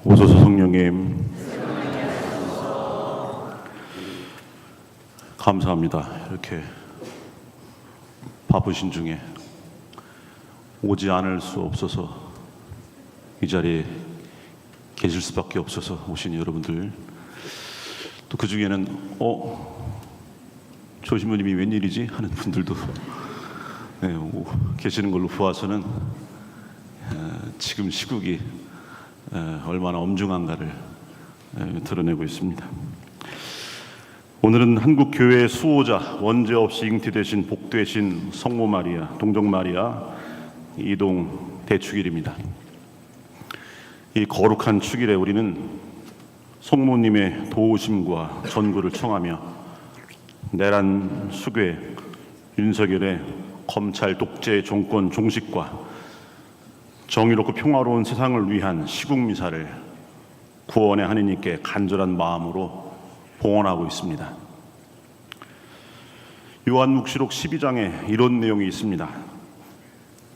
오소서 성령님, 감사합니다. 이렇게 바쁘신 중에 오지 않을 수 없어서 이 자리에 계실 수밖에 없어서 오신 여러분들, 또 그 중에는 조 신부님이 웬일이지 하는 분들도 계시는 걸로 보아서는 지금 시국이 얼마나 엄중한가를 드러내고 있습니다. 오늘은 한국 교회의 수호자, 원죄 없이 잉태되신 복되신 성모 마리아, 동정 마리아 이동 대축일입니다. 이 거룩한 축일에 우리는 성모님의 도우심과 전구를 청하며 내란 수괴, 윤석열의 검찰 독재 정권 종식과 정의롭고 평화로운 세상을 위한 시국미사를 구원의 하느님께 간절한 마음으로 봉헌하고 있습니다. 요한묵시록 12장에 이런 내용이 있습니다.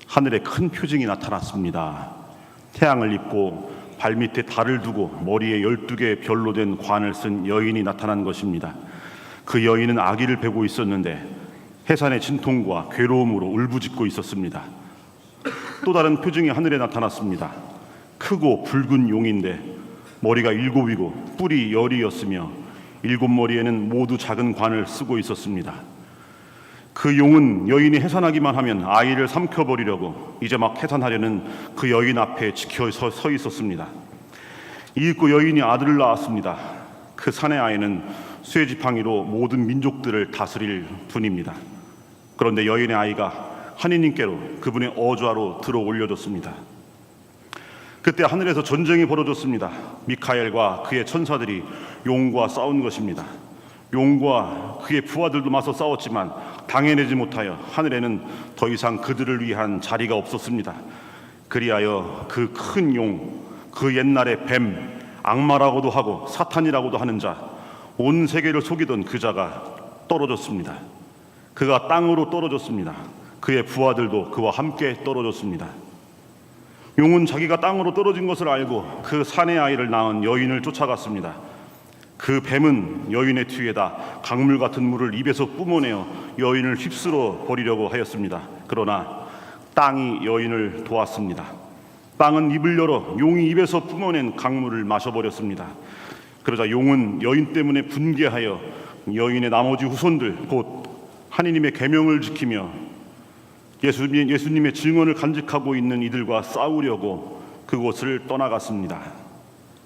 하늘에 큰 표징이 나타났습니다. 태양을 입고 발밑에 달을 두고 머리에 12개의 별로 된 관을 쓴 여인이 나타난 것입니다. 그 여인은 아기를 베고 있었는데 해산의 진통과 괴로움으로 울부짖고 있었습니다. 또 다른 표징이 하늘에 나타났습니다. 크고 붉은 용인데 머리가 7이고 뿔이 10이었으며 7머리에는 모두 작은 관을 쓰고 있었습니다. 그 용은 여인이 해산하기만 하면 아이를 삼켜버리려고 이제 막 해산하려는 그 여인 앞에 지켜 서 있었습니다. 이윽고 여인이 아들을 낳았습니다. 그 산의 아이는 쇠지팡이로 모든 민족들을 다스릴 분입니다. 그런데 여인의 아이가 하느님께로 그분의 어좌로 들어 올려졌습니다. 그때 하늘에서 전쟁이 벌어졌습니다. 미카엘과 그의 천사들이 용과 싸운 것입니다. 용과 그의 부하들도 맞서 싸웠지만 당해내지 못하여 하늘에는 더 이상 그들을 위한 자리가 없었습니다. 그리하여 그 큰 용, 그 옛날의 뱀, 악마라고도 하고 사탄이라고도 하는 자, 온 세계를 속이던 그 자가 떨어졌습니다. 그가 땅으로 떨어졌습니다. 그의 부하들도 그와 함께 떨어졌습니다. 용은 자기가 땅으로 떨어진 것을 알고 그 산의 아이를 낳은 여인을 쫓아갔습니다. 그 뱀은 여인의 뒤에다 강물 같은 물을 입에서 뿜어내어 여인을 휩쓸어 버리려고 하였습니다. 그러나 땅이 여인을 도왔습니다. 땅은 입을 열어 용이 입에서 뿜어낸 강물을 마셔버렸습니다. 그러자 용은 여인 때문에 분개하여 여인의 나머지 후손들, 곧 하느님의 계명을 지키며 예수님의 증언을 간직하고 있는 이들과 싸우려고 그곳을 떠나갔습니다.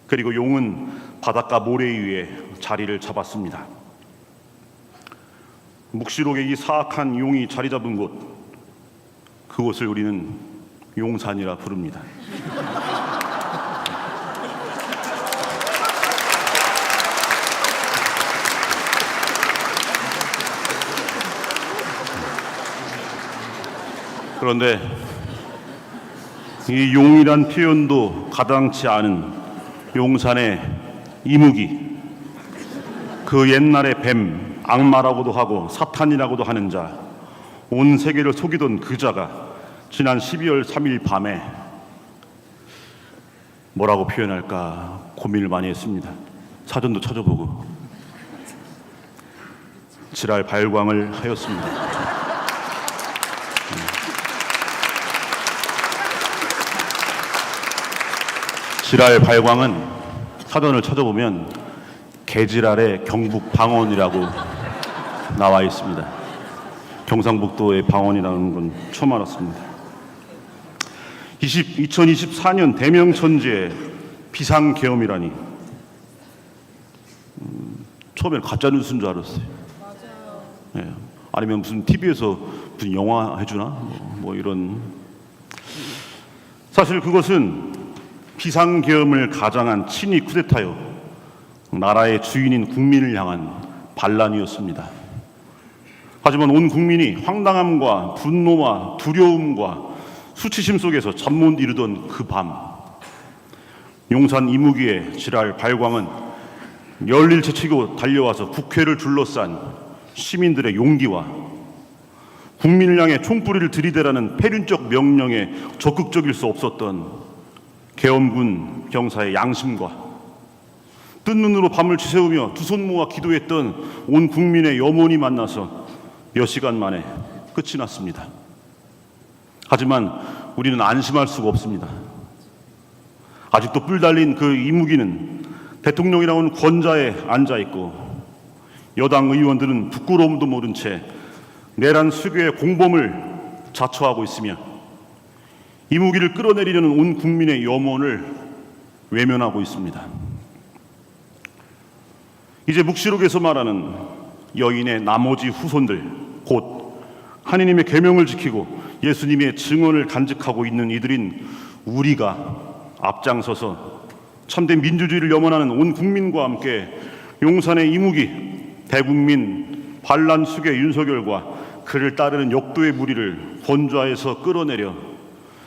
그리고 용은 바닷가 모래 위에 자리를 잡았습니다. 묵시록의 이 사악한 용이 자리 잡은 곳, 그곳을 우리는 용산이라 부릅니다. 그런데 이 용이란 표현도 가당치 않은 용산의 이무기, 그 옛날의 뱀, 악마라고도 하고 사탄이라고도 하는 자, 온 세계를 속이던 그 자가 지난 12월 3일 밤에 뭐라고 표현할까 고민을 많이 했습니다. 사전도 찾아보고 지랄 발광을 하였습니다. 지랄 발광은 사전을 찾아보면 개지랄의 경북 방언이라고 나와 있습니다. 경상북도의 방언이라는 건 처음 알았습니다. 2024년 대명천지의 비상계엄이라니, 처음엔 가짜뉴스인 줄 알았어요. 맞아요. 아니면 무슨 TV에서 무슨 영화 해주나 뭐 이런. 사실 그것은 비상계엄을 가장한 친위 쿠데타요, 나라의 주인인 국민을 향한 반란이었습니다. 하지만 온 국민이 황당함과 분노와 두려움과 수치심 속에서 잠 못 이루던 그 밤, 용산 이무기의 지랄 발광은 열일체 치고 달려와서 국회를 둘러싼 시민들의 용기와 국민을 향해 총뿌리를 들이대라는 폐륜적 명령에 적극적일 수 없었던 계엄군 병사의 양심과 뜬 눈으로 밤을 지새우며 두 손 모아 기도했던 온 국민의 염원이 만나서 몇 시간 만에 끝이 났습니다. 하지만 우리는 안심할 수가 없습니다. 아직도 뿔 달린 그 이무기는 대통령이라는 권좌에 앉아있고 여당 의원들은 부끄러움도 모른 채 내란 수교의 공범을 자처하고 있으며 이무기를 끌어내리려는 온 국민의 염원을 외면하고 있습니다. 이제 묵시록에서 말하는 여인의 나머지 후손들, 곧 하느님의 계명을 지키고 예수님의 증언을 간직하고 있는 이들인 우리가 앞장서서 참된 민주주의를 염원하는 온 국민과 함께 용산의 이무기, 대국민 반란 수괴 윤석열과 그를 따르는 역도의 무리를 본좌에서 끌어내려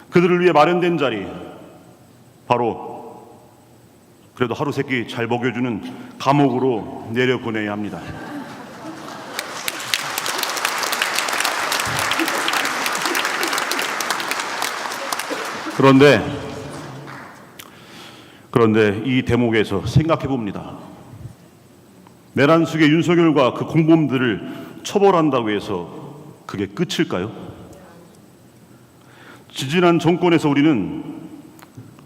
그들을 위해 마련된 자리, 바로 그래도 하루 세끼 잘 먹여주는 감옥으로 내려보내야 합니다. 그런데 이 대목에서 생각해 봅니다. 내란 수괴 윤석열과 그 공범들을 처벌한다고 해서 그게 끝일까요? 지지난 정권에서 우리는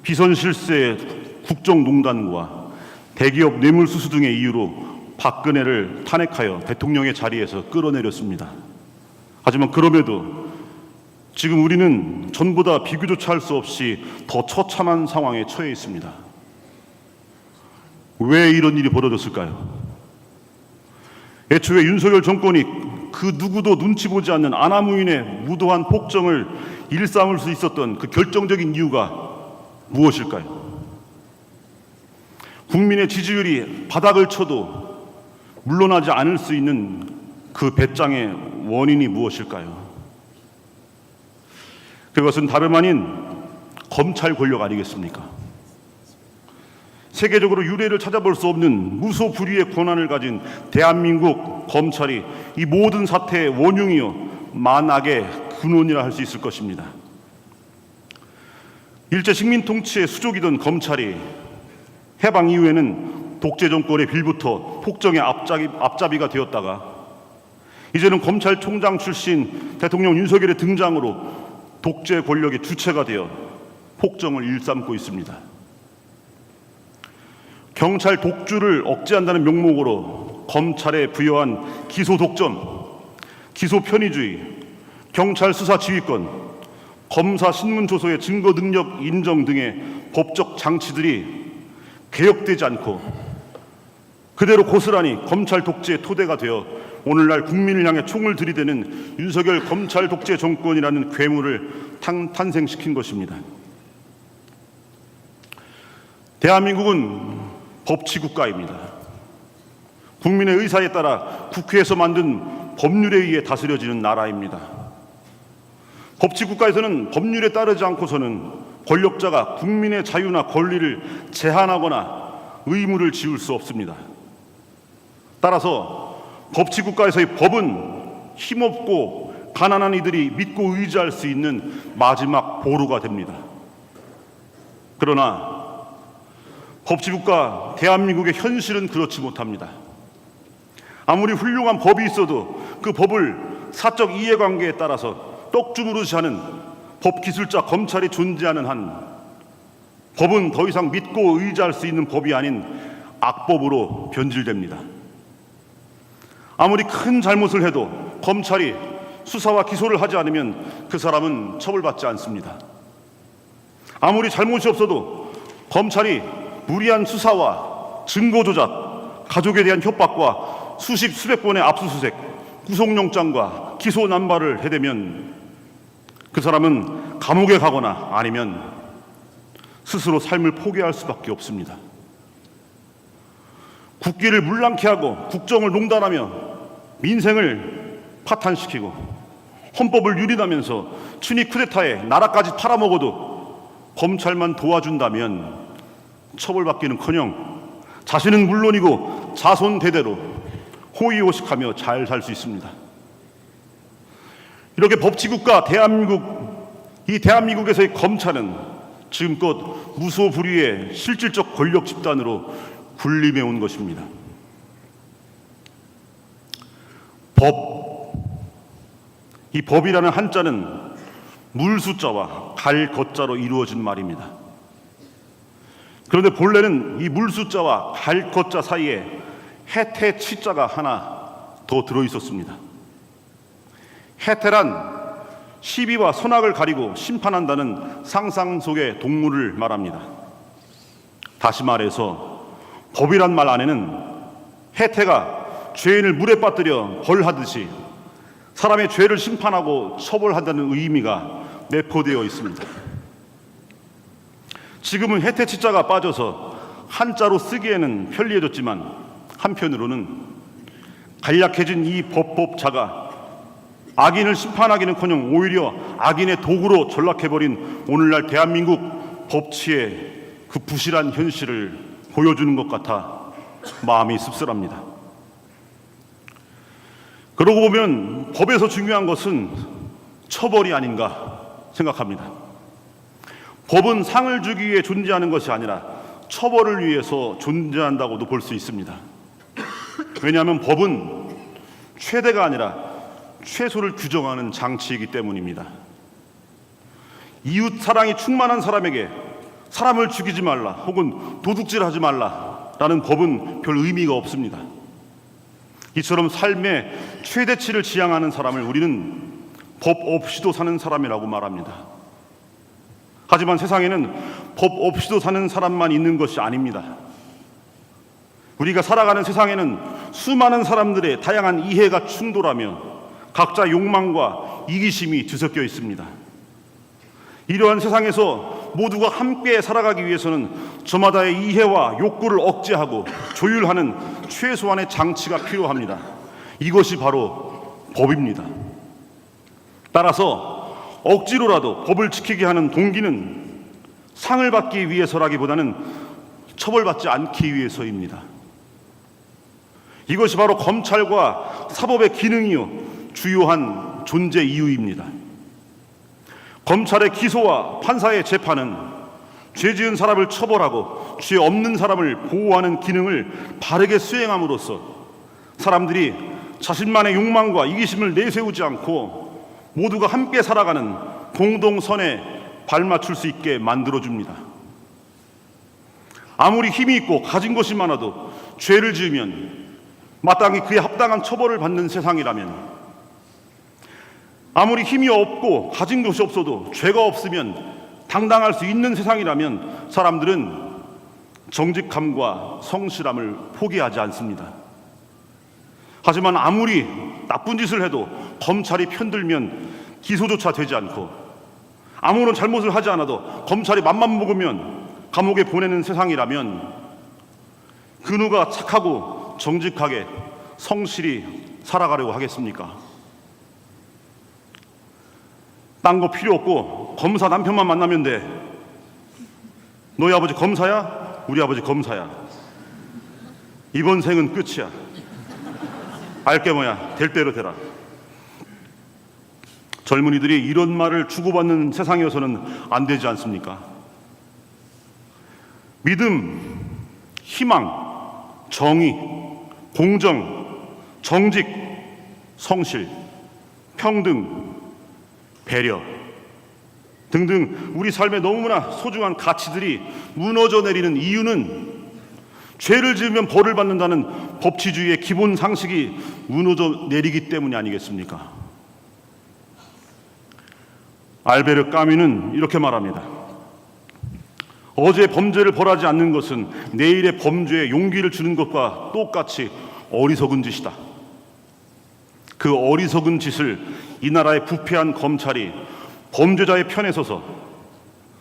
비선 실세 국정농단과 대기업 뇌물수수 등의 이유로 박근혜를 탄핵하여 대통령의 자리에서 끌어내렸습니다. 하지만 그럼에도 지금 우리는 전보다 비교조차 할 수 없이 더 처참한 상황에 처해 있습니다. 왜 이런 일이 벌어졌을까요? 애초에 윤석열 정권이 그 누구도 눈치 보지 않는 아나무인의 무도한 폭정을 일삼을 수 있었던 그 결정적인 이유가 무엇일까요? 국민의 지지율이 바닥을 쳐도 물러나지 않을 수 있는 그 배짱의 원인이 무엇일까요? 그것은 다름 아닌 검찰 권력 아니겠습니까? 세계적으로 유례를 찾아볼 수 없는 무소불위의 권한을 가진 대한민국 검찰이 이 모든 사태의 원흉이요 만악의 근원이라 할 수 있을 것입니다. 일제 식민 통치의 수족이던 검찰이 해방 이후에는 독재 정권의 빌부터 폭정의 앞잡이가 되었다가 이제는 검찰총장 출신 대통령 윤석열의 등장으로 독재 권력의 주체가 되어 폭정을 일삼고 있습니다. 경찰 독주를 억제한다는 명목으로 검찰에 부여한 기소 독점, 기소 편의주의, 경찰 수사 지휘권, 검사 신문 조서의 증거 능력 인정 등의 법적 장치들이 개혁되지 않고 그대로 고스란히 검찰 독재의 토대가 되어 오늘날 국민을 향해 총을 들이대는 윤석열 검찰 독재 정권이라는 괴물을 탄생시킨 것입니다. 대한민국은 법치국가입니다. 국민의 의사에 따라 국회에서 만든 법률에 의해 다스려지는 나라입니다. 법치국가에서는 법률에 따르지 않고서는 권력자가 국민의 자유나 권리를 제한하거나 의무를 지울 수 없습니다. 따라서 법치국가에서의 법은 힘없고 가난한 이들이 믿고 의지할 수 있는 마지막 보루가 됩니다. 그러나 법치국가 대한민국의 현실은 그렇지 못합니다. 아무리 훌륭한 법이 있어도 그 법을 사적 이해관계에 따라서 떡주무르시 하는 법기술자 검찰이 존재하는 한 법은 더 이상 믿고 의지할 수 있는 법이 아닌 악법으로 변질됩니다. 아무리 큰 잘못을 해도 검찰이 수사와 기소를 하지 않으면 그 사람은 처벌받지 않습니다. 아무리 잘못이 없어도 검찰이 무리한 수사와 증거 조작, 가족에 대한 협박과 수십 수백 번의 압수수색, 구속영장과 기소 남발을 해대면 그 사람은 감옥에 가거나 아니면 스스로 삶을 포기할 수밖에 없습니다. 국기를 물랑케 하고 국정을 농단하며 민생을 파탄시키고 헌법을 유린하면서 친위 쿠데타에 나라까지 팔아먹어도 검찰만 도와준다면 처벌받기는커녕 자신은 물론이고 자손 대대로 호의호식하며 잘 살 수 있습니다. 이렇게 법치국가 대한민국, 이 대한민국에서의 검찰은 지금껏 무소불위의 실질적 권력 집단으로 군림해 온 것입니다. 법, 이 법이라는 한자는 물숫자와 갈것자로 이루어진 말입니다. 그런데 본래는 이 물숫자와 갈것자 사이에 해태치자가 하나 더 들어있었습니다. 해태란 시비와 선악을 가리고 심판한다는 상상 속의 동물을 말합니다. 다시 말해서 법이란 말 안에는 해태가 죄인을 물에 빠뜨려 벌하듯이 사람의 죄를 심판하고 처벌한다는 의미가 내포되어 있습니다. 지금은 해태치자가 빠져서 한자로 쓰기에는 편리해졌지만 한편으로는 간략해진 이 법법자가 악인을 심판하기는커녕 오히려 악인의 도구로 전락해버린 오늘날 대한민국 법치의 그 부실한 현실을 보여주는 것 같아 마음이 씁쓸합니다. 그러고 보면 법에서 중요한 것은 처벌이 아닌가 생각합니다. 법은 상을 주기 위해 존재하는 것이 아니라 처벌을 위해서 존재한다고도 볼 수 있습니다. 왜냐하면 법은 최대가 아니라 최소를 규정하는 장치이기 때문입니다. 이웃 사랑이 충만한 사람에게 사람을 죽이지 말라 혹은 도둑질하지 말라라는 법은 별 의미가 없습니다. 이처럼 삶의 최대치를 지향하는 사람을 우리는 법 없이도 사는 사람이라고 말합니다. 하지만 세상에는 법 없이도 사는 사람만 있는 것이 아닙니다. 우리가 살아가는 세상에는 수많은 사람들의 다양한 이해가 충돌하며 각자 욕망과 이기심이 뒤섞여 있습니다. 이러한 세상에서 모두가 함께 살아가기 위해서는 저마다의 이해와 욕구를 억제하고 조율하는 최소한의 장치가 필요합니다. 이것이 바로 법입니다. 따라서 억지로라도 법을 지키게 하는 동기는 상을 받기 위해서라기보다는 처벌받지 않기 위해서입니다. 이것이 바로 검찰과 사법의 기능이요 주요한 존재 이유입니다. 검찰의 기소와 판사의 재판은 죄 지은 사람을 처벌하고 죄 없는 사람을 보호하는 기능을 바르게 수행함으로써 사람들이 자신만의 욕망과 이기심을 내세우지 않고 모두가 함께 살아가는 공동선에 발맞출 수 있게 만들어줍니다. 아무리 힘이 있고 가진 것이 많아도 죄를 지으면 마땅히 그에 합당한 처벌을 받는 세상이라면, 아무리 힘이 없고 가진 것이 없어도 죄가 없으면 당당할 수 있는 세상이라면 사람들은 정직함과 성실함을 포기하지 않습니다. 하지만 아무리 나쁜 짓을 해도 검찰이 편들면 기소조차 되지 않고, 아무런 잘못을 하지 않아도 검찰이 맘만 먹으면 감옥에 보내는 세상이라면 그 누가 착하고 정직하게 성실히 살아가려고 하겠습니까? 딴 거 필요 없고 검사 남편만 만나면 돼. 너희 아버지 검사야? 우리 아버지 검사야. 이번 생은 끝이야. 알게 뭐야. 될 대로 되라. 젊은이들이 이런 말을 주고받는 세상이어서는 안 되지 않습니까? 믿음, 희망, 정의, 공정, 정직, 성실, 평등, 배려 등등 우리 삶에 너무나 소중한 가치들이 무너져 내리는 이유는 죄를 지으면 벌을 받는다는 법치주의의 기본 상식이 무너져 내리기 때문이 아니겠습니까? 알베르 까뮈는 이렇게 말합니다. 어제 범죄를 벌하지 않는 것은 내일의 범죄에 용기를 주는 것과 똑같이 어리석은 짓이다. 그 어리석은 짓을 이 나라의 부패한 검찰이 범죄자의 편에 서서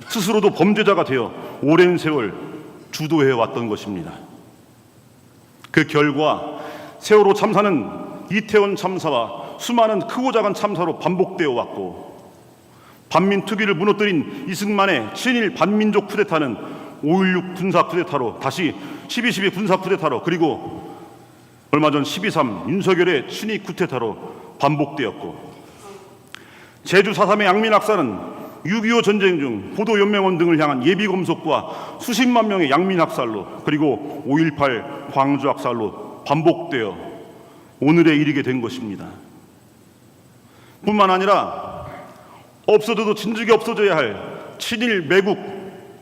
스스로도 범죄자가 되어 오랜 세월 주도해 왔던 것입니다. 그 결과 세월호 참사는 이태원 참사와 수많은 크고 작은 참사로 반복되어 왔고, 반민특위를 무너뜨린 이승만의 친일 반민족 쿠데타는 5.16 군사 쿠데타로, 다시 12.12 군사 쿠데타로, 그리고 얼마 전 12.3 윤석열의 친위 쿠데타로 반복되었고, 제주 4.3의 양민학살은 6.25 전쟁 중 보도연맹원 등을 향한 예비검속과 수십만 명의 양민학살로, 그리고 5.18 광주학살로 반복되어 오늘에 이르게 된 것입니다. 뿐만 아니라 없어져도 진즉에 없어져야 할 친일 매국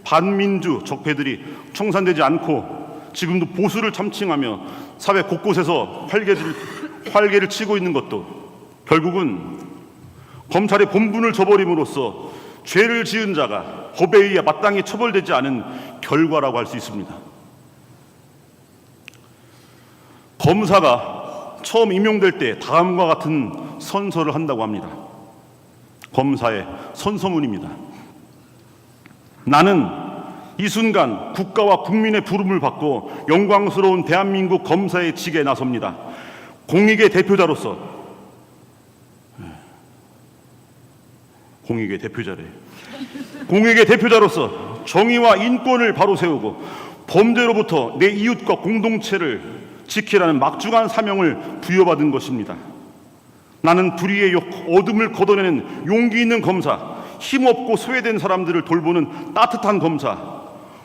반민주 적폐들이 청산되지 않고 지금도 보수를 참칭하며 사회 곳곳에서 활개를 치고 있는 것도 결국은 검찰의 본분을 저버림으로써 죄를 지은 자가 법에 의해 마땅히 처벌되지 않은 결과라고 할 수 있습니다. 검사가 처음 임용될 때 다음과 같은 선서를 한다고 합니다. 검사의 선서문입니다. 나는 이 순간 국가와 국민의 부름을 받고 영광스러운 대한민국 검사의 직에 나섭니다. 공익의 대표자로서, 공익의 대표자로서 정의와 인권을 바로 세우고 범죄로부터 내 이웃과 공동체를 지키라는 막중한 사명을 부여받은 것입니다. 나는 불의의 어둠을 걷어내는 용기 있는 검사, 힘없고 소외된 사람들을 돌보는 따뜻한 검사,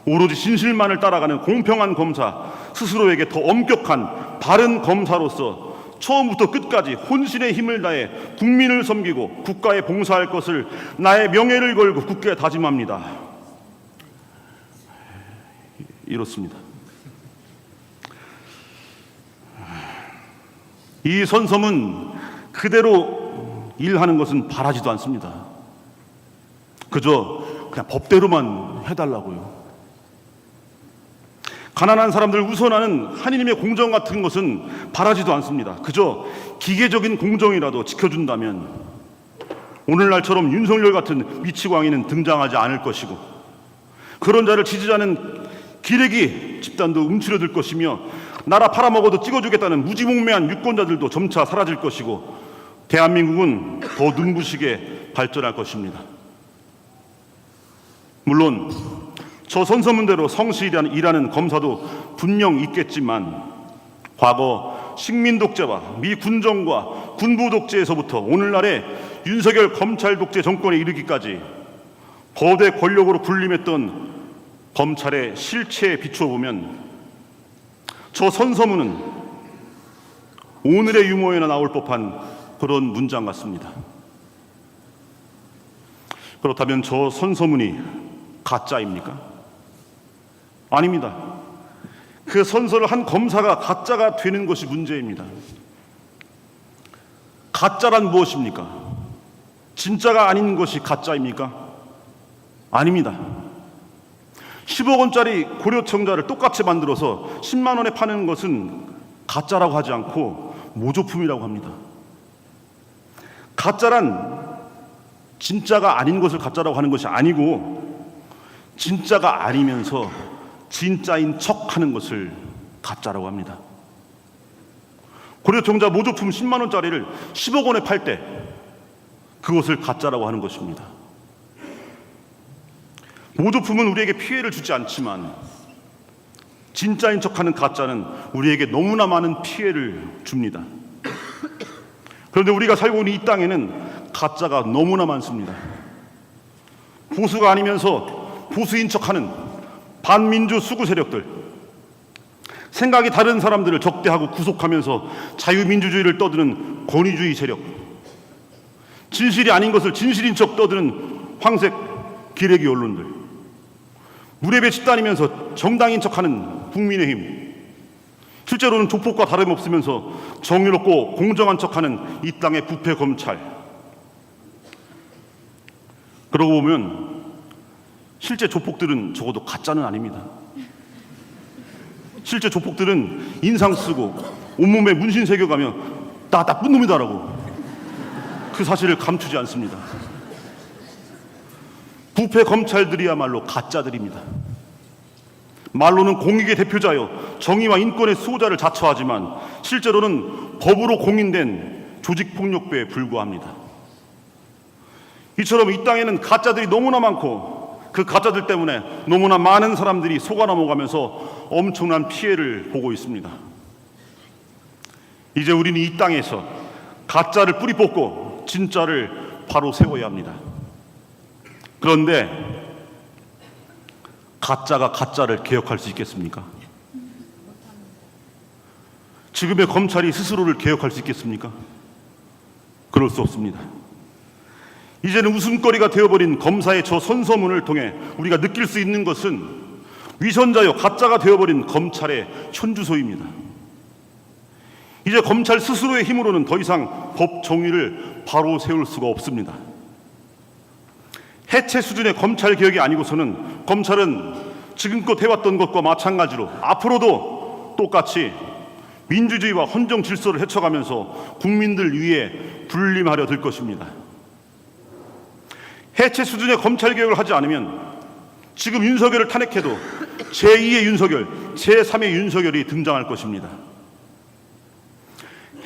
오로지 진실만을 따라가는 공평한 검사, 스스로에게 더 엄격한 바른 검사로서 처음부터 끝까지 혼신의 힘을 다해 국민을 섬기고 국가에 봉사할 것을 나의 명예를 걸고 굳게 다짐합니다. 이렇습니다. 이 선서문 그대로 일하는 것은 바라지도 않습니다. 그저 그냥 법대로만 해달라고요. 가난한 사람들을 우선하는 하느님의 공정 같은 것은 바라지도 않습니다. 그저 기계적인 공정이라도 지켜준다면 오늘날처럼 윤석열 같은 미치광이는 등장하지 않을 것이고, 그런 자를 지지하는 기레기 집단도 움츠러들 것이며, 나라 팔아먹어도 찍어주겠다는 무지몽매한 유권자들도 점차 사라질 것이고, 대한민국은 더 눈부시게 발전할 것입니다. 물론 저 선서문대로 성실히 일하는 검사도 분명 있겠지만, 과거 식민 독재와 미 군정과 군부 독재에서부터 오늘날의 윤석열 검찰 독재 정권에 이르기까지 거대 권력으로 군림했던 검찰의 실체에 비춰보면 저 선서문은 오늘의 유머에나 나올 법한 그런 문장 같습니다. 그렇다면 저 선서문이 가짜입니까? 아닙니다. 그 선서를 한 검사가 가짜가 되는 것이 문제입니다. 가짜란 무엇입니까? 진짜가 아닌 것이 가짜입니까? 아닙니다. 10억 원짜리 고려청자를 똑같이 만들어서 10만 원에 파는 것은 가짜라고 하지 않고 모조품이라고 합니다. 가짜란 진짜가 아닌 것을 가짜라고 하는 것이 아니고, 진짜가 아니면서 진짜인 척하는 것을 가짜라고 합니다. 고려청자 모조품 10만 원짜리를 10억 원에 팔 때 그것을 가짜라고 하는 것입니다. 모조품은 우리에게 피해를 주지 않지만 진짜인 척하는 가짜는 우리에게 너무나 많은 피해를 줍니다. 그런데 우리가 살고 있는 이 땅에는 가짜가 너무나 많습니다. 보수가 아니면서 보수인 척하는 반민주 수구 세력들, 생각이 다른 사람들을 적대하고 구속하면서 자유민주주의를 떠드는 권위주의 세력, 진실이 아닌 것을 진실인 척 떠드는 황색 기레기 언론들, 무례배 집단이면서 정당인 척하는 국민의힘, 실제로는 조폭과 다름없으면서 정의롭고 공정한 척하는 이 땅의 부패 검찰. 그러고 보면 실제 조폭들은 적어도 가짜는 아닙니다. 실제 조폭들은 인상 쓰고 온몸에 문신 새겨가며 나 나쁜 놈이다라고 그 사실을 감추지 않습니다. 부패 검찰들이야말로 가짜들입니다. 말로는 공익의 대표자여 정의와 인권의 수호자를 자처하지만 실제로는 법으로 공인된 조직폭력배에 불과합니다. 이처럼 이 땅에는 가짜들이 너무나 많고, 그 가짜들 때문에 너무나 많은 사람들이 속아 넘어가면서 엄청난 피해를 보고 있습니다. 이제 우리는 이 땅에서 가짜를 뿌리 뽑고 진짜를 바로 세워야 합니다. 그런데 가짜가 가짜를 개혁할 수 있겠습니까? 지금의 검찰이 스스로를 개혁할 수 있겠습니까? 그럴 수 없습니다. 이제는 웃음거리가 되어버린 검사의 저 선서문을 통해 우리가 느낄 수 있는 것은 위선자여 가짜가 되어버린 검찰의 현주소입니다. 이제 검찰 스스로의 힘으로는 더 이상 법 정의를 바로 세울 수가 없습니다. 해체 수준의 검찰 개혁이 아니고서는 검찰은 지금껏 해왔던 것과 마찬가지로 앞으로도 똑같이 민주주의와 헌정 질서를 헤쳐가면서 국민들 위에 군림하려 들 것입니다. 해체 수준의 검찰 개혁을 하지 않으면 지금 윤석열을 탄핵해도 제2의 윤석열, 제3의 윤석열이 등장할 것입니다.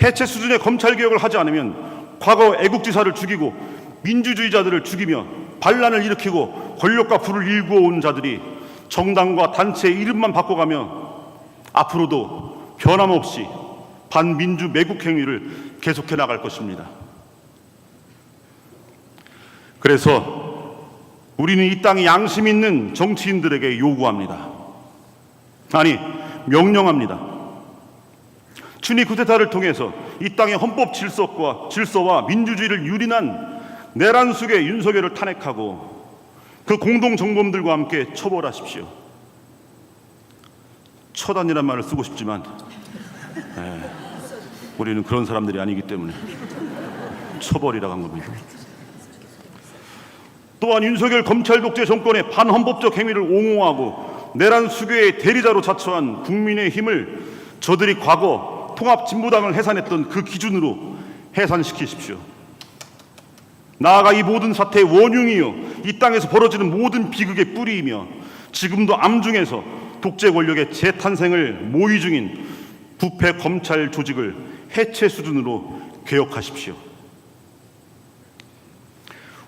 해체 수준의 검찰 개혁을 하지 않으면 과거 애국지사를 죽이고 민주주의자들을 죽이며 반란을 일으키고 권력과 부를 일구어 온 자들이 정당과 단체의 이름만 바꿔가며 앞으로도 변함없이 반민주 매국 행위를 계속해 나갈 것입니다. 그래서 우리는 이 땅에 양심 있는 정치인들에게 요구합니다. 아니, 명령합니다. 춘희 쿠데타를 통해서 이 땅의 헌법 질서와 민주주의를 유린한 내란 속의 윤석열을 탄핵하고 그 공동정범들과 함께 처벌하십시오. 처단이란 말을 쓰고 싶지만 우리는 그런 사람들이 아니기 때문에 처벌이라고 한 겁니다. 또한 윤석열 검찰 독재 정권의 반헌법적 행위를 옹호하고 내란 수괴의 대리자로 자처한 국민의힘을 저들이 과거 통합진보당을 해산했던 그 기준으로 해산시키십시오. 나아가 이 모든 사태의 원흉이요 이 땅에서 벌어지는 모든 비극의 뿌리이며 지금도 암중에서 독재 권력의 재탄생을 모의 중인 부패 검찰 조직을 해체 수준으로 개혁하십시오.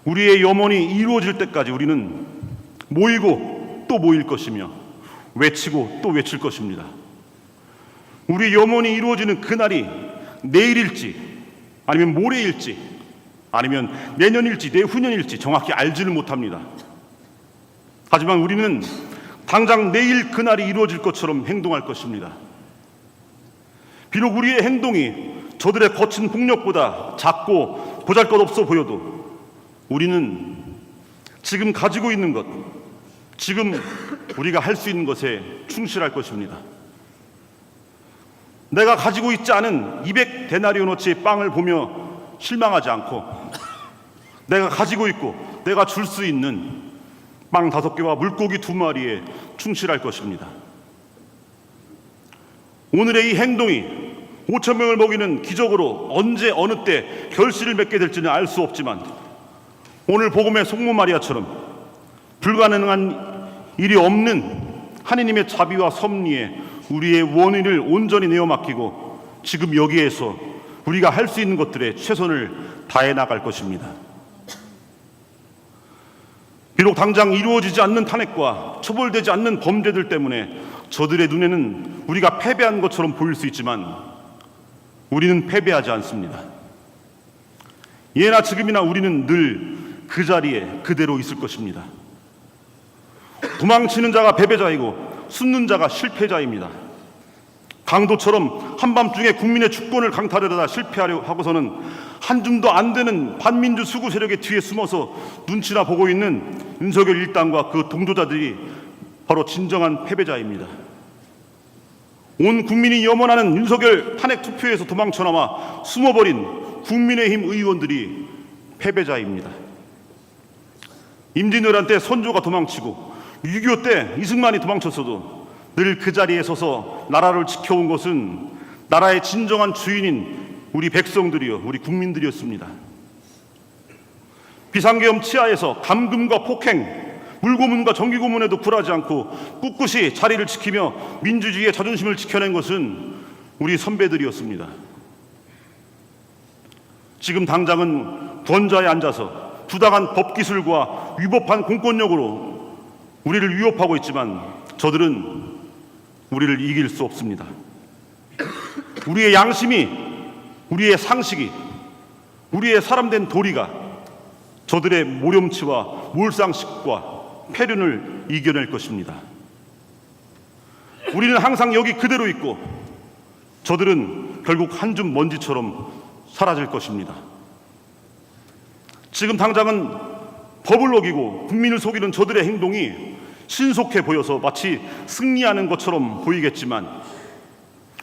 우리의 염원이 이루어질 때까지 우리는 모이고 또 모일 것이며 외치고 또 외칠 것입니다. 우리의 염원이 이루어지는 그날이 내일일지 아니면 모레일지 아니면 내년일지 내후년일지 정확히 알지는 못합니다. 하지만 우리는 당장 내일 그날이 이루어질 것처럼 행동할 것입니다. 비록 우리의 행동이 저들의 거친 폭력보다 작고 보잘것없어 보여도 우리는 지금 가지고 있는 것, 지금 우리가 할 수 있는 것에 충실할 것입니다. 내가 가지고 있지 않은 200데나리오너치의 빵을 보며 실망하지 않고 내가 가지고 있고 내가 줄 수 있는 빵 5개와 물고기 2마리에 충실할 것입니다. 오늘의 이 행동이 5천 명을 먹이는 기적으로 언제 어느 때 결실을 맺게 될지는 알 수 없지만 오늘 복음의 속모 마리아처럼 불가능한 일이 없는 하느님의 자비와 섭리에 우리의 원인을 온전히 내어 맡기고 지금 여기에서 우리가 할 수 있는 것들에 최선을 다해 나갈 것입니다. 비록 당장 이루어지지 않는 탄핵과 처벌되지 않는 범죄들 때문에 저들의 눈에는 우리가 패배한 것처럼 보일 수 있지만 우리는 패배하지 않습니다. 예나 지금이나 우리는 늘 그 자리에 그대로 있을 것입니다. 도망치는 자가 패배자이고 숨는 자가 실패자입니다. 강도처럼 한밤중에 국민의 주권을 강탈하려다 실패하려 하고서는 한 줌도 안 되는 반민주 수구 세력의 뒤에 숨어서 눈치나 보고 있는 윤석열 일당과 그 동조자들이 바로 진정한 패배자입니다. 온 국민이 염원하는 윤석열 탄핵 투표에서 도망쳐나와 숨어버린 국민의힘 의원들이 패배자입니다. 임진왜란 때 선조가 도망치고 6.25 때 이승만이 도망쳤어도 늘 그 자리에 서서 나라를 지켜온 것은 나라의 진정한 주인인 우리 백성들이요, 우리 국민들이었습니다. 비상계엄 치하에서 감금과 폭행, 물고문과 정기고문에도 굴하지 않고 꿋꿋이 자리를 지키며 민주주의의 자존심을 지켜낸 것은 우리 선배들이었습니다. 지금 당장은 권좌에 앉아서 부당한 법기술과 위법한 공권력으로 우리를 위협하고 있지만 저들은 우리를 이길 수 없습니다. 우리의 양심이, 우리의 상식이, 우리의 사람된 도리가 저들의 모렴치와 몰상식과 폐륜을 이겨낼 것입니다. 우리는 항상 여기 그대로 있고 저들은 결국 한 줌 먼지처럼 사라질 것입니다. 지금 당장은 법을 어기고 국민을 속이는 저들의 행동이 신속해 보여서 마치 승리하는 것처럼 보이겠지만,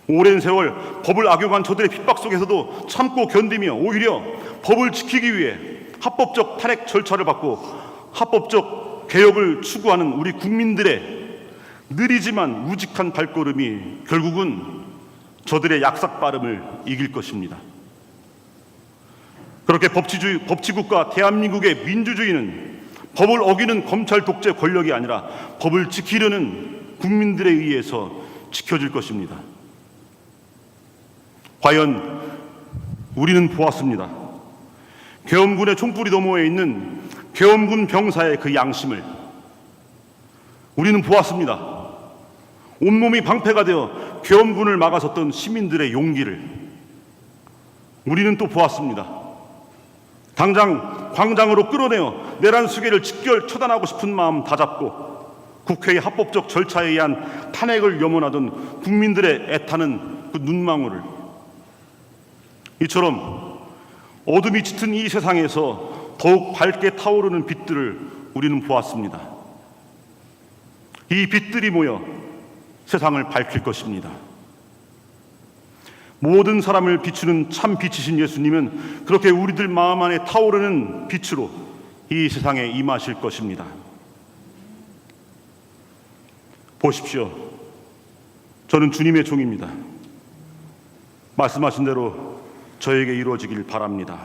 오랜 세월 법을 악용한 저들의 핍박 속에서도 참고 견디며 오히려 법을 지키기 위해 합법적 탄핵 절차를 받고 합법적 개혁을 추구하는 우리 국민들의 느리지만 우직한 발걸음이 결국은 저들의 약삭 빠름을 이길 것입니다. 그렇게 법치국가 대한민국의 민주주의는 법을 어기는 검찰 독재 권력이 아니라 법을 지키려는 국민들에 의해서 지켜질 것입니다. 과연 우리는 보았습니다. 계엄군의 총불이 너머에 있는 계엄군 병사의 그 양심을 우리는 보았습니다. 온몸이 방패가 되어 계엄군을 막아섰던 시민들의 용기를 우리는 또 보았습니다. 당장 광장으로 끌어내어 내란 수계를 직결 처단하고 싶은 마음 다잡고 국회의 합법적 절차에 의한 탄핵을 염원하던 국민들의 애타는 그 눈망울을, 이처럼 어둠이 짙은 이 세상에서 더욱 밝게 타오르는 빛들을 우리는 보았습니다. 이 빛들이 모여 세상을 밝힐 것입니다. 모든 사람을 비추는 참 빛이신 예수님은 그렇게 우리들 마음 안에 타오르는 빛으로 이 세상에 임하실 것입니다. 보십시오. 저는 주님의 종입니다. 말씀하신 대로 저에게 이루어지길 바랍니다.